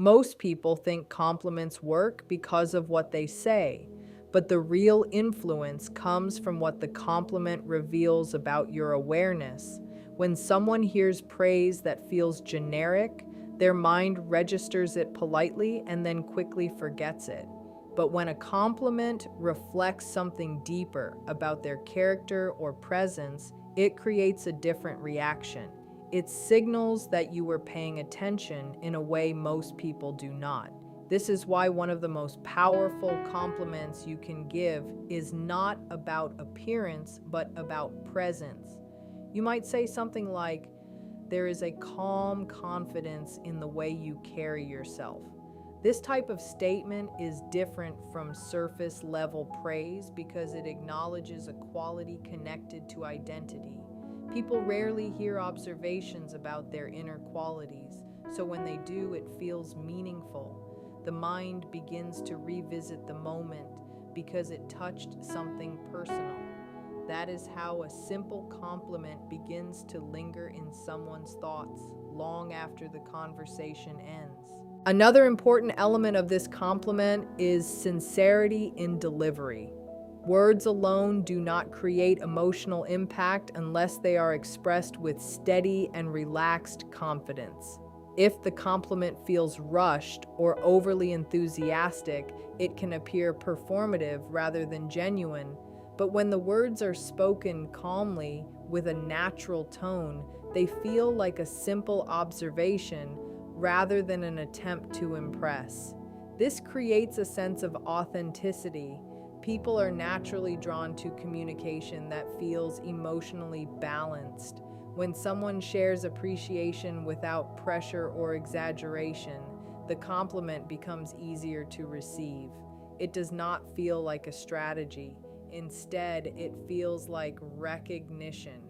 Most people think compliments work because of what they say, but the real influence comes from what the compliment reveals about your awareness. When someone hears praise that feels generic, their mind registers it politely and then quickly forgets it. But when a compliment reflects something deeper about their character or presence, it creates a different reaction. It signals that you were paying attention in a way most people do not. This is why one of the most powerful compliments you can give is not about appearance, but about presence. You might say something like, "There is a calm confidence in the way you carry yourself." This type of statement is different from surface level praise because it acknowledges a quality connected to identity. People rarely hear observations about their inner qualities, so when they do, it feels meaningful. The mind begins to revisit the moment because it touched something personal. That is how a simple compliment begins to linger in someone's thoughts long after the conversation ends. Another important element of this compliment is sincerity in delivery. Words alone do not create emotional impact unless they are expressed with steady and relaxed confidence. If the compliment feels rushed or overly enthusiastic, it can appear performative rather than genuine. But when the words are spoken calmly, with a natural tone, they feel like a simple observation rather than an attempt to impress. This creates a sense of authenticity. People are naturally drawn to communication that feels emotionally balanced. When someone shares appreciation without pressure or exaggeration, the compliment becomes easier to receive. It does not feel like a strategy. Instead, it feels like recognition.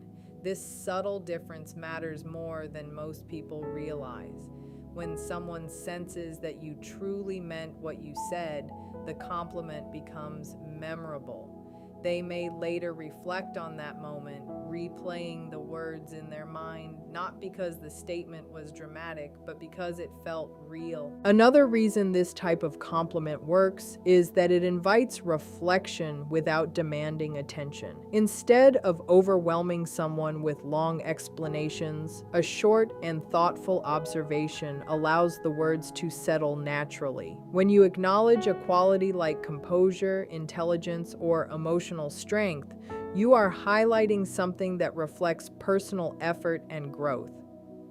This subtle difference matters more than most people realize. When someone senses that you truly meant what you said, the compliment becomes memorable. They may later reflect on that moment, replaying the words in their mind, not because the statement was dramatic, but because it felt real. Another reason this type of compliment works is that it invites reflection without demanding attention. Instead of overwhelming someone with long explanations, a short and thoughtful observation allows the words to settle naturally. When you acknowledge a quality like composure, intelligence, or emotional strength, you are highlighting something that reflects personal effort and growth.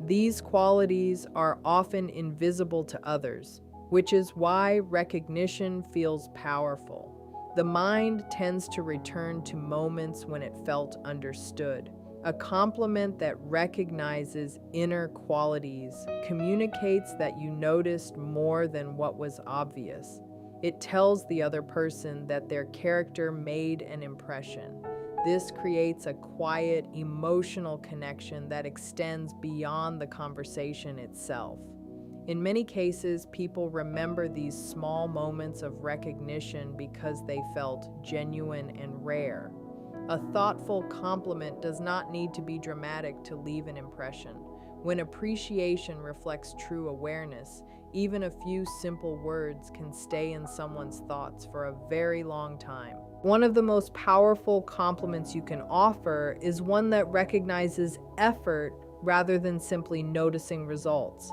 These qualities are often invisible to others, which is why recognition feels powerful. The mind tends to return to moments when it felt understood. A compliment that recognizes inner qualities communicates that you noticed more than what was obvious. It tells the other person that their character made an impression. This creates a quiet, emotional connection that extends beyond the conversation itself. In many cases, people remember these small moments of recognition because they felt genuine and rare. A thoughtful compliment does not need to be dramatic to leave an impression. When appreciation reflects true awareness, even a few simple words can stay in someone's thoughts for a very long time. One of the most powerful compliments you can offer is one that recognizes effort rather than simply noticing results.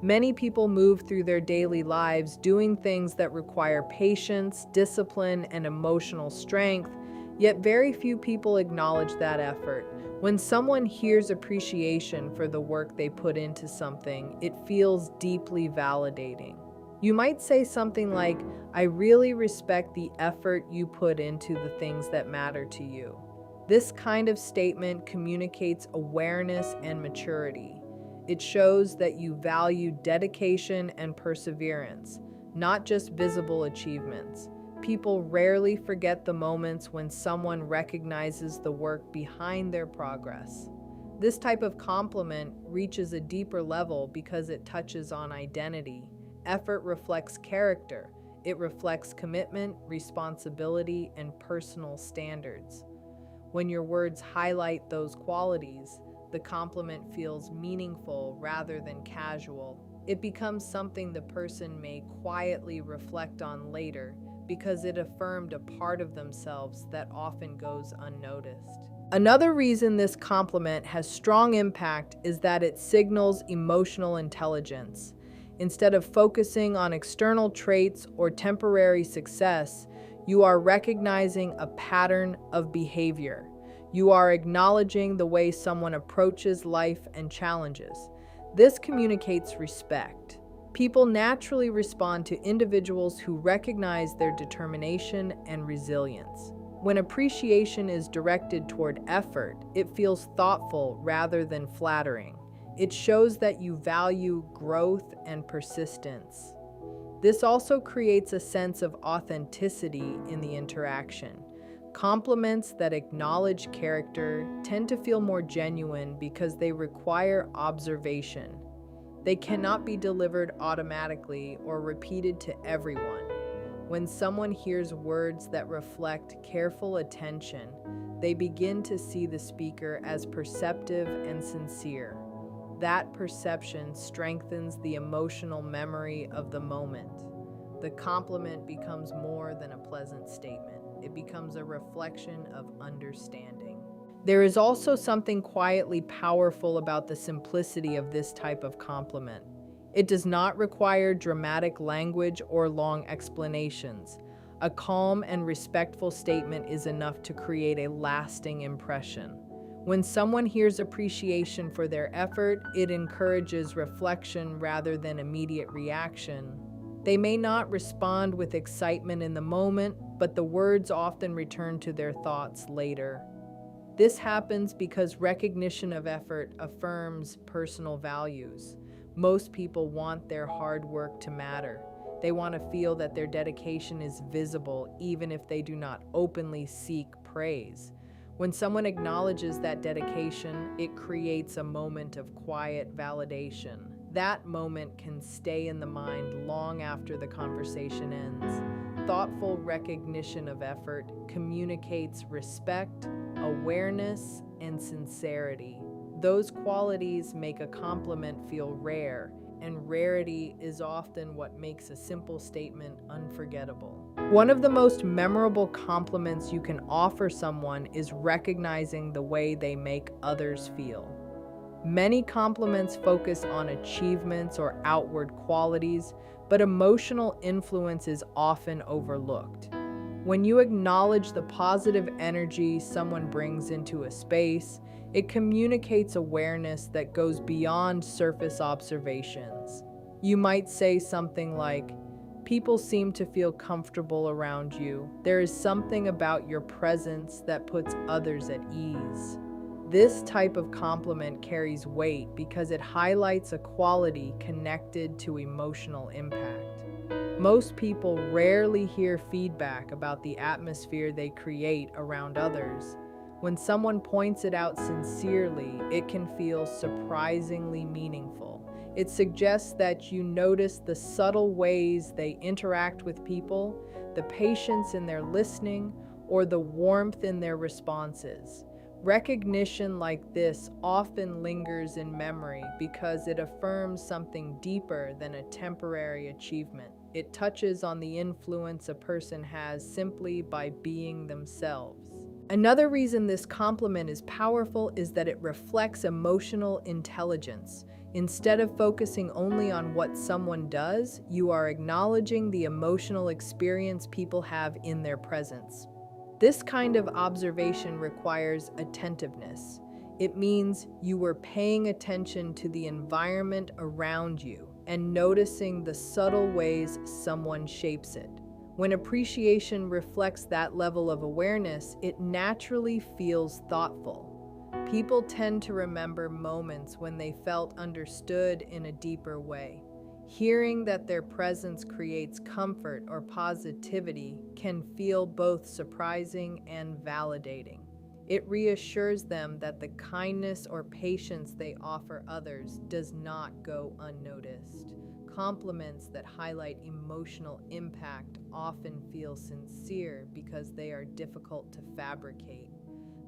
Many people move through their daily lives doing things that require patience, discipline, and emotional strength, yet very few people acknowledge that effort. When someone hears appreciation for the work they put into something, it feels deeply validating. You might say something like, "I really respect the effort you put into the things that matter to you." This kind of statement communicates awareness and maturity. It shows that you value dedication and perseverance, not just visible achievements. People rarely forget the moments when someone recognizes the work behind their progress. This type of compliment reaches a deeper level because it touches on identity. Effort reflects character. It reflects commitment, responsibility, and personal standards. When your words highlight those qualities, the compliment feels meaningful rather than casual. It becomes something the person may quietly reflect on later because it affirmed a part of themselves that often goes unnoticed. Another reason this compliment has strong impact is that it signals emotional intelligence. Instead of focusing on external traits or temporary success, you are recognizing a pattern of behavior. You are acknowledging the way someone approaches life and challenges. This communicates respect. People naturally respond to individuals who recognize their determination and resilience. When appreciation is directed toward effort, it feels thoughtful rather than flattering. It shows that you value growth and persistence. This also creates a sense of authenticity in the interaction. Compliments that acknowledge character tend to feel more genuine because they require observation. They cannot be delivered automatically or repeated to everyone. When someone hears words that reflect careful attention, they begin to see the speaker as perceptive and sincere. That perception strengthens the emotional memory of the moment. The compliment becomes more than a pleasant statement. It becomes a reflection of understanding. There is also something quietly powerful about the simplicity of this type of compliment. It does not require dramatic language or long explanations. A calm and respectful statement is enough to create a lasting impression. When someone hears appreciation for their effort, it encourages reflection rather than immediate reaction. They may not respond with excitement in the moment, but the words often return to their thoughts later. This happens because recognition of effort affirms personal values. Most people want their hard work to matter. They want to feel that their dedication is visible, even if they do not openly seek praise. When someone acknowledges that dedication, it creates a moment of quiet validation. That moment can stay in the mind long after the conversation ends. Thoughtful recognition of effort communicates respect, awareness, and sincerity. Those qualities make a compliment feel rare, and rarity is often what makes a simple statement unforgettable. One of the most memorable compliments you can offer someone is recognizing the way they make others feel. Many compliments focus on achievements or outward qualities, but emotional influence is often overlooked. When you acknowledge the positive energy someone brings into a space, it communicates awareness that goes beyond surface observations. You might say something like, "People seem to feel comfortable around you. There is something about your presence that puts others at ease." This type of compliment carries weight because it highlights a quality connected to emotional impact. Most people rarely hear feedback about the atmosphere they create around others. When someone points it out sincerely, it can feel surprisingly meaningful. It suggests that you notice the subtle ways they interact with people, the patience in their listening, or the warmth in their responses. Recognition like this often lingers in memory because it affirms something deeper than a temporary achievement. It touches on the influence a person has simply by being themselves. Another reason this compliment is powerful is that it reflects emotional intelligence. Instead of focusing only on what someone does, you are acknowledging the emotional experience people have in their presence. This kind of observation requires attentiveness. It means you were paying attention to the environment around you and noticing the subtle ways someone shapes it. When appreciation reflects that level of awareness, it naturally feels thoughtful. People tend to remember moments when they felt understood in a deeper way. Hearing that their presence creates comfort or positivity can feel both surprising and validating. It reassures them that the kindness or patience they offer others does not go unnoticed. Compliments that highlight emotional impact often feel sincere because they are difficult to fabricate.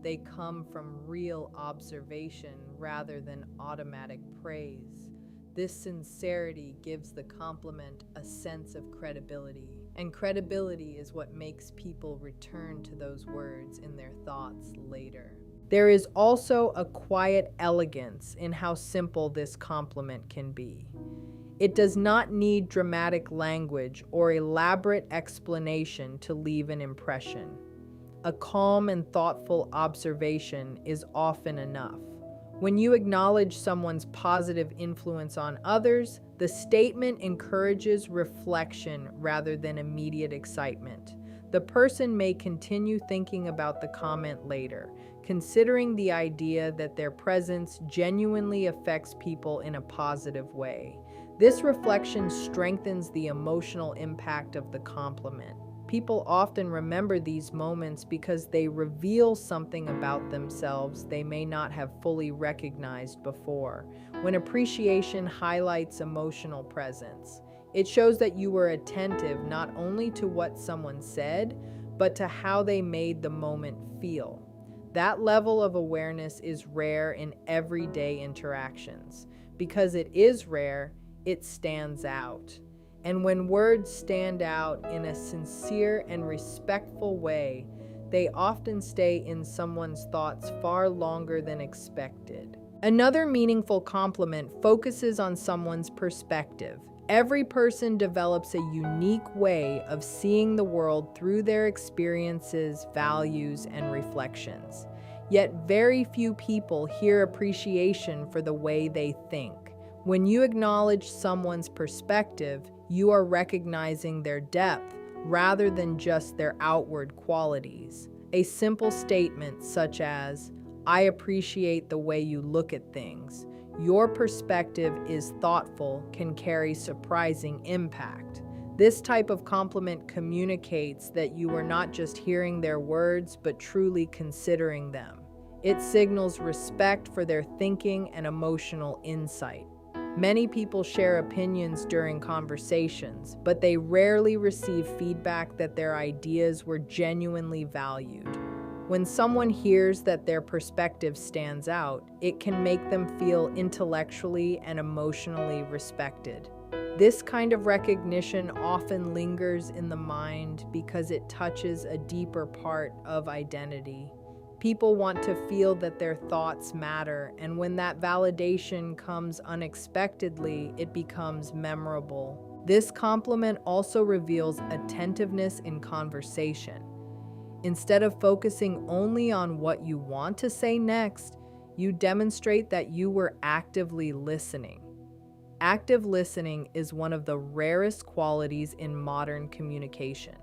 They come from real observation rather than automatic praise. This sincerity gives the compliment a sense of credibility, and credibility is what makes people return to those words in their thoughts later. There is also a quiet elegance in how simple this compliment can be. It does not need dramatic language or elaborate explanation to leave an impression. A calm and thoughtful observation is often enough. When you acknowledge someone's positive influence on others, the statement encourages reflection rather than immediate excitement. The person may continue thinking about the comment later, considering the idea that their presence genuinely affects people in a positive way. This reflection strengthens the emotional impact of the compliment. People often remember these moments because they reveal something about themselves they may not have fully recognized before. When appreciation highlights emotional presence, it shows that you were attentive not only to what someone said, but to how they made the moment feel. That level of awareness is rare in everyday interactions. Because it is rare, it stands out. And when words stand out in a sincere and respectful way, they often stay in someone's thoughts far longer than expected. Another meaningful compliment focuses on someone's perspective. Every person develops a unique way of seeing the world through their experiences, values, and reflections. Yet very few people hear appreciation for the way they think. When you acknowledge someone's perspective, you are recognizing their depth rather than just their outward qualities. A simple statement such as, "I appreciate the way you look at things. Your perspective is thoughtful," can carry surprising impact. This type of compliment communicates that you are not just hearing their words, but truly considering them. It signals respect for their thinking and emotional insight. Many people share opinions during conversations, but they rarely receive feedback that their ideas were genuinely valued. When someone hears that their perspective stands out, it can make them feel intellectually and emotionally respected. This kind of recognition often lingers in the mind because it touches a deeper part of identity. People want to feel that their thoughts matter, and when that validation comes unexpectedly, it becomes memorable. This compliment also reveals attentiveness in conversation. Instead of focusing only on what you want to say next, you demonstrate that you were actively listening. Active listening is one of the rarest qualities in modern communication.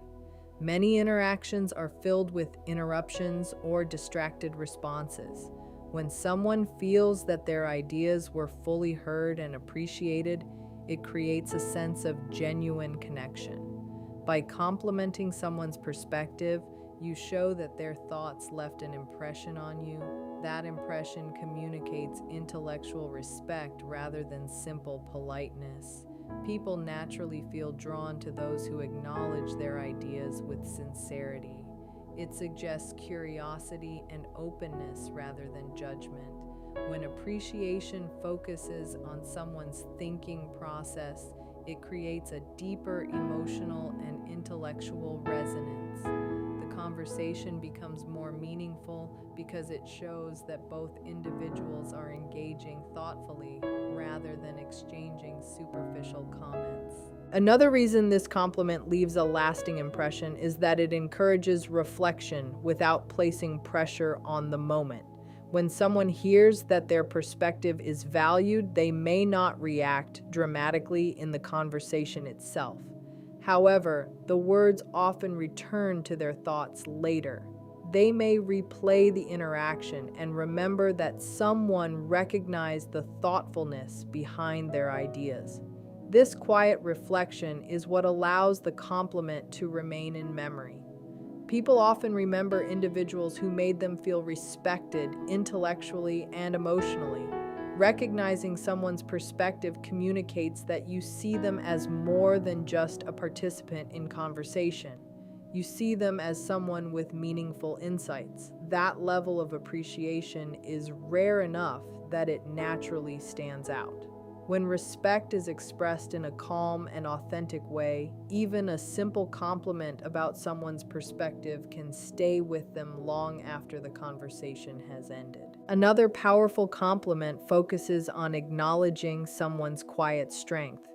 Many interactions are filled with interruptions or distracted responses. When someone feels that their ideas were fully heard and appreciated, it creates a sense of genuine connection. By complimenting someone's perspective, you show that their thoughts left an impression on you. That impression communicates intellectual respect rather than simple politeness. People naturally feel drawn to those who acknowledge their ideas with sincerity. It suggests curiosity and openness rather than judgment. When appreciation focuses on someone's thinking process, it creates a deeper emotional and intellectual resonance. The conversation becomes more meaningful because it shows that both individuals are engaging thoughtfully rather than exchanging superficial comments. Another reason this compliment leaves a lasting impression is that it encourages reflection without placing pressure on the moment. When someone hears that their perspective is valued, they may not react dramatically in the conversation itself. However, the words often return to their thoughts later. They may replay the interaction and remember that someone recognized the thoughtfulness behind their ideas. This quiet reflection is what allows the compliment to remain in memory. People often remember individuals who made them feel respected intellectually and emotionally. Recognizing someone's perspective communicates that you see them as more than just a participant in conversation. You see them as someone with meaningful insights. That level of appreciation is rare enough that it naturally stands out. When respect is expressed in a calm and authentic way, even a simple compliment about someone's perspective can stay with them long after the conversation has ended. Another powerful compliment focuses on acknowledging someone's quiet strength.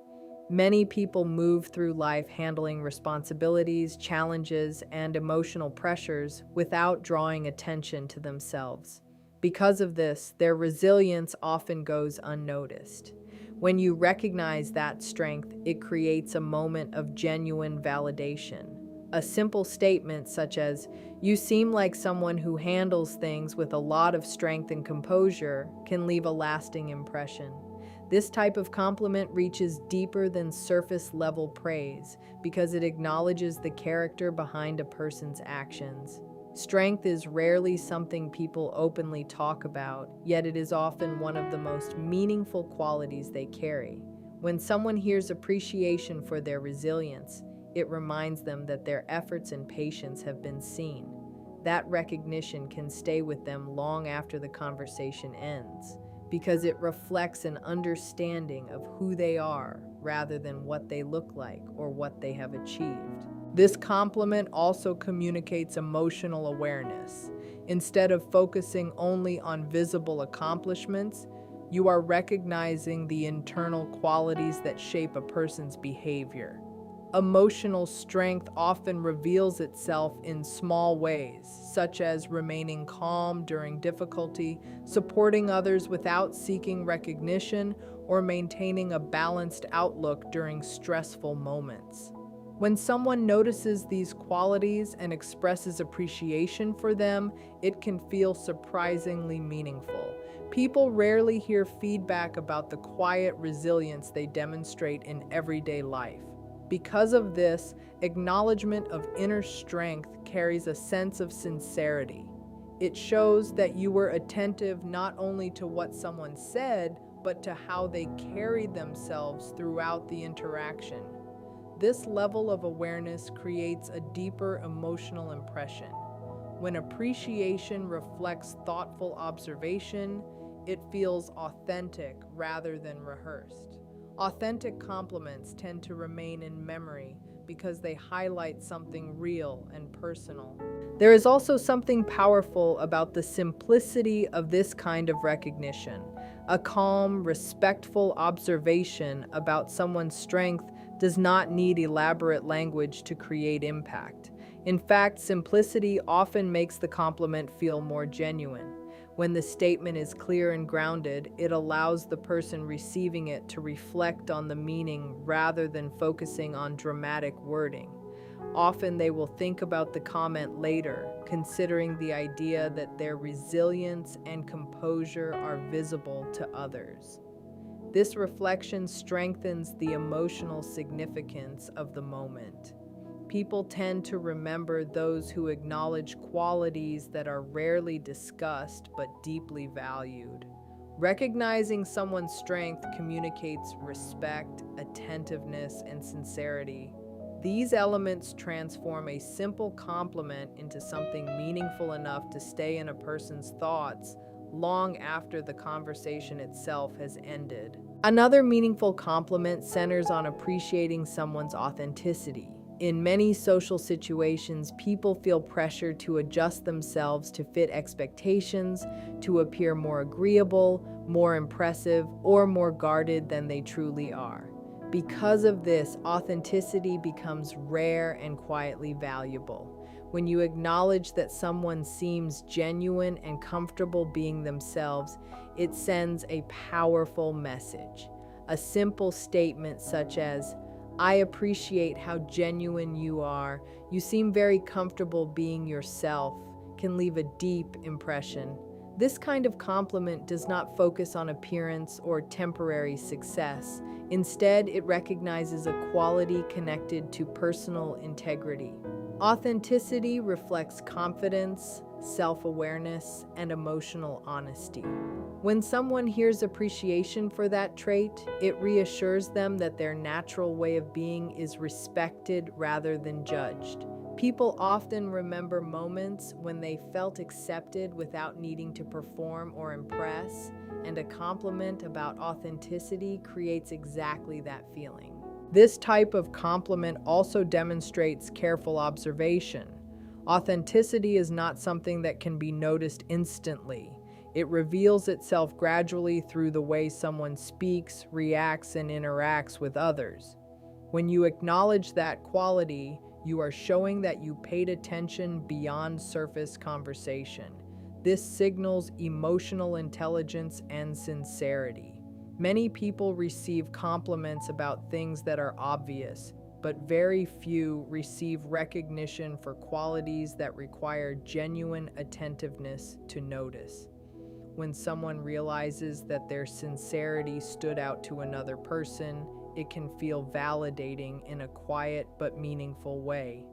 Many people move through life handling responsibilities, challenges, and emotional pressures without drawing attention to themselves. Because of this, their resilience often goes unnoticed. When you recognize that strength, it creates a moment of genuine validation. A simple statement such as, "You seem like someone who handles things with a lot of strength and composure," can leave a lasting impression. This type of compliment reaches deeper than surface-level praise because it acknowledges the character behind a person's actions. Strength is rarely something people openly talk about, yet it is often one of the most meaningful qualities they carry. When someone hears appreciation for their resilience, it reminds them that their efforts and patience have been seen. That recognition can stay with them long after the conversation ends, because it reflects an understanding of who they are rather than what they look like or what they have achieved. This compliment also communicates emotional awareness. Instead of focusing only on visible accomplishments, you are recognizing the internal qualities that shape a person's behavior. Emotional strength often reveals itself in small ways, such as remaining calm during difficulty, supporting others without seeking recognition, or maintaining a balanced outlook during stressful moments. When someone notices these qualities and expresses appreciation for them, it can feel surprisingly meaningful. People rarely hear feedback about the quiet resilience they demonstrate in everyday life. Because of this, acknowledgement of inner strength carries a sense of sincerity. It shows that you were attentive not only to what someone said, but to how they carried themselves throughout the interaction. This level of awareness creates a deeper emotional impression. When appreciation reflects thoughtful observation, it feels authentic rather than rehearsed. Authentic compliments tend to remain in memory because they highlight something real and personal. There is also something powerful about the simplicity of this kind of recognition. A calm, respectful observation about someone's strength does not need elaborate language to create impact. In fact, simplicity often makes the compliment feel more genuine. When the statement is clear and grounded, it allows the person receiving it to reflect on the meaning rather than focusing on dramatic wording. Often they will think about the comment later, considering the idea that their resilience and composure are visible to others. This reflection strengthens the emotional significance of the moment. People tend to remember those who acknowledge qualities that are rarely discussed but deeply valued. Recognizing someone's strength communicates respect, attentiveness, and sincerity. These elements transform a simple compliment into something meaningful enough to stay in a person's thoughts long after the conversation itself has ended. Another meaningful compliment centers on appreciating someone's authenticity. In many social situations, people feel pressure to adjust themselves to fit expectations, to appear more agreeable, more impressive, or more guarded than they truly are. Because of this, authenticity becomes rare and quietly valuable. When you acknowledge that someone seems genuine and comfortable being themselves, it sends a powerful message. A simple statement such as, "I appreciate how genuine you are. You seem very comfortable being yourself," can leave a deep impression. This kind of compliment does not focus on appearance or temporary success. Instead, it recognizes a quality connected to personal integrity. Authenticity reflects confidence, self-awareness, and emotional honesty. When someone hears appreciation for that trait, it reassures them that their natural way of being is respected rather than judged. People often remember moments when they felt accepted without needing to perform or impress, and a compliment about authenticity creates exactly that feeling. This type of compliment also demonstrates careful observation. Authenticity is not something that can be noticed instantly. It reveals itself gradually through the way someone speaks, reacts, and interacts with others. When you acknowledge that quality, you are showing that you paid attention beyond surface conversation. This signals emotional intelligence and sincerity. Many people receive compliments about things that are obvious, but very few receive recognition for qualities that require genuine attentiveness to notice. When someone realizes that their sincerity stood out to another person, it can feel validating in a quiet but meaningful way.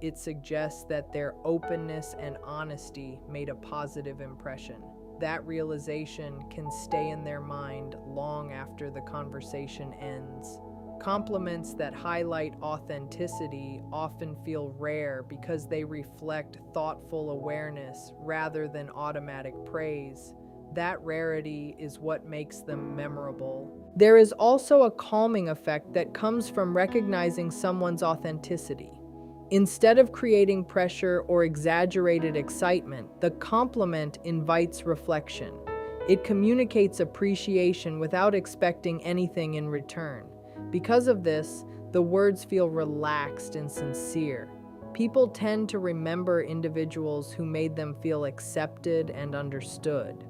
It suggests that their openness and honesty made a positive impression. That realization can stay in their mind long after the conversation ends. Compliments that highlight authenticity often feel rare because they reflect thoughtful awareness rather than automatic praise. That rarity is what makes them memorable. There is also a calming effect that comes from recognizing someone's authenticity. Instead of creating pressure or exaggerated excitement, the compliment invites reflection. It communicates appreciation without expecting anything in return. Because of this, the words feel relaxed and sincere. People tend to remember individuals who made them feel accepted and understood.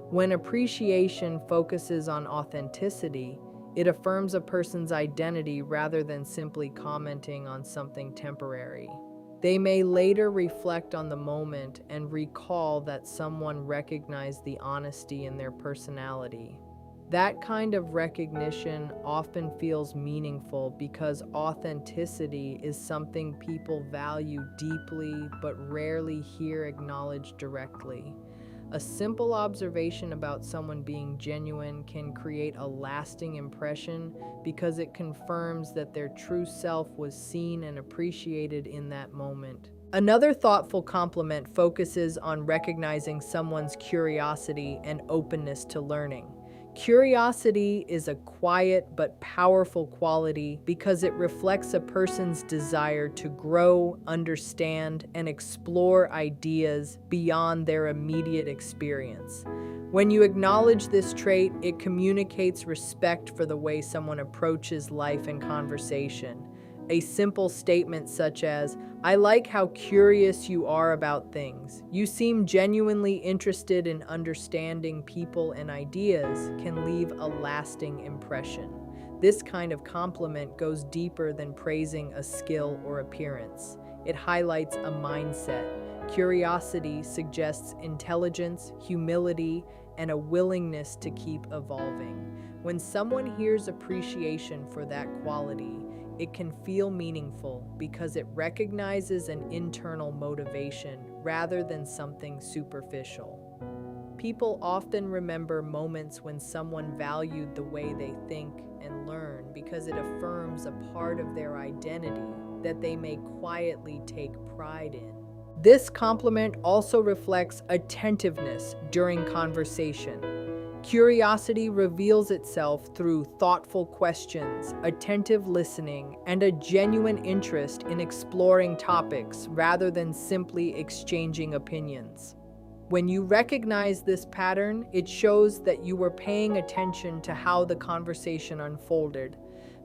When appreciation focuses on authenticity, it affirms a person's identity rather than simply commenting on something temporary. They may later reflect on the moment and recall that someone recognized the honesty in their personality. That kind of recognition often feels meaningful because authenticity is something people value deeply but rarely hear acknowledged directly. A simple observation about someone being genuine can create a lasting impression because it confirms that their true self was seen and appreciated in that moment. Another thoughtful compliment focuses on recognizing someone's curiosity and openness to learning. Curiosity is a quiet but powerful quality because it reflects a person's desire to grow, understand, and explore ideas beyond their immediate experience. When you acknowledge this trait, it communicates respect for the way someone approaches life and conversation. A simple statement such as, "I like how curious you are about things. You seem genuinely interested in understanding people and ideas," can leave a lasting impression. This kind of compliment goes deeper than praising a skill or appearance. It highlights a mindset. Curiosity suggests intelligence, humility, and a willingness to keep evolving. When someone hears appreciation for that quality, it can feel meaningful because it recognizes an internal motivation rather than something superficial. People often remember moments when someone valued the way they think and learn because it affirms a part of their identity that they may quietly take pride in. This compliment also reflects attentiveness during conversation. Curiosity reveals itself through thoughtful questions, attentive listening, and a genuine interest in exploring topics rather than simply exchanging opinions. When you recognize this pattern, it shows that you were paying attention to how the conversation unfolded.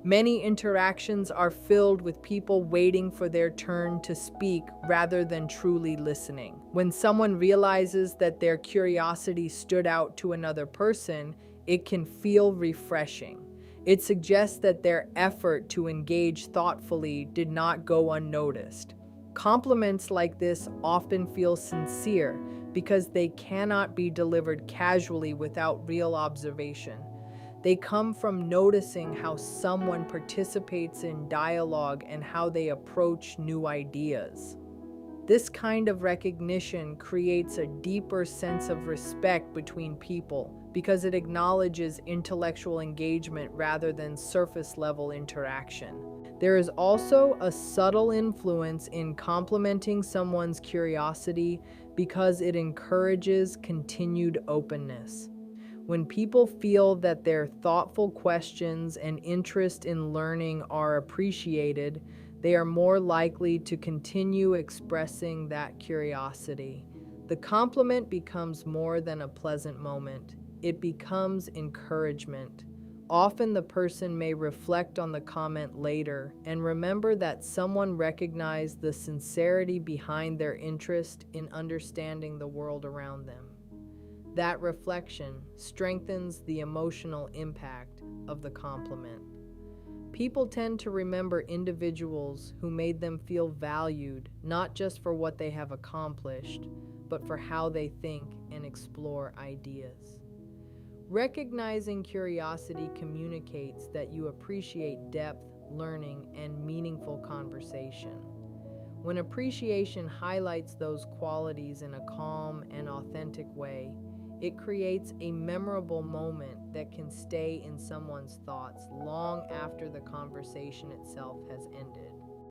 Many interactions are filled with people waiting for their turn to speak rather than truly listening. When someone realizes that their curiosity stood out to another person, it can feel refreshing. It suggests that their effort to engage thoughtfully did not go unnoticed. Compliments like this often feel sincere because they cannot be delivered casually without real observation. They come from noticing how someone participates in dialogue and how they approach new ideas. This kind of recognition creates a deeper sense of respect between people because it acknowledges intellectual engagement rather than surface-level interaction. There is also a subtle influence in complimenting someone's curiosity because it encourages continued openness. When people feel that their thoughtful questions and interest in learning are appreciated, they are more likely to continue expressing that curiosity. The compliment becomes more than a pleasant moment, it becomes encouragement. Often the person may reflect on the comment later and remember that someone recognized the sincerity behind their interest in understanding the world around them. That reflection strengthens the emotional impact of the compliment. People tend to remember individuals who made them feel valued, not just for what they have accomplished, but for how they think and explore ideas. Recognizing curiosity communicates that you appreciate depth, learning, and meaningful conversation. When appreciation highlights those qualities in a calm and authentic way, it creates a memorable moment that can stay in someone's thoughts long after the conversation itself has ended.